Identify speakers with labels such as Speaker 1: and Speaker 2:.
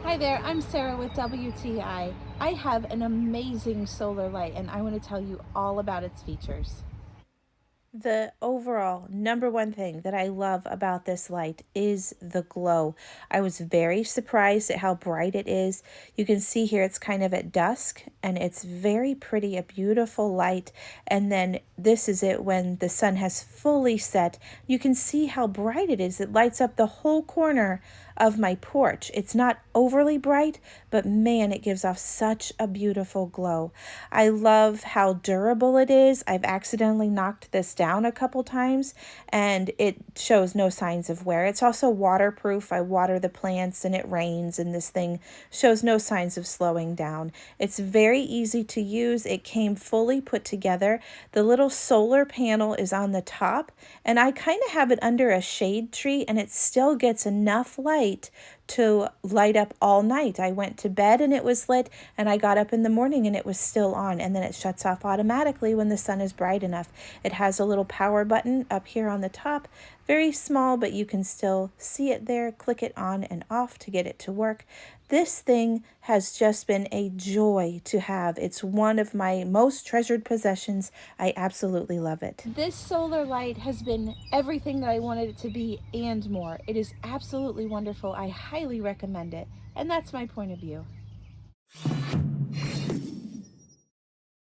Speaker 1: Hi there, I'm Sarah with WTI. I have an amazing solar light and I want to tell you all about its features. The overall number one thing that I love about this light is the glow. I was very surprised at how bright it is. You can see here it's kind of at dusk and it's very pretty, a beautiful light. And then this is it when the sun has fully set. You can see how bright it is. It lights up the whole corner of my porch. It's not overly bright, but man, it gives off such a beautiful glow. I love how durable it is. I've accidentally knocked this down a couple times and it shows no signs of wear. It's also waterproof. I water the plants and it rains and this thing shows no signs of slowing down. It's very easy to use. It came fully put together. The little solar panel is on the top and I kind of have it under a shade tree and it still gets enough light to light up all night. I went to bed and it was lit, and I got up in the morning and it was still on, and then it shuts off automatically when the sun is bright enough. It has a little power button up here on the top, very small, but you can still see it there. Click it on and off to get it to work. This thing has just been a joy to have. It's one of my most treasured possessions. I absolutely love it. This solar light has been everything that I wanted it to be and more. It is absolutely wonderful. I highly recommend it. And that's my point of view.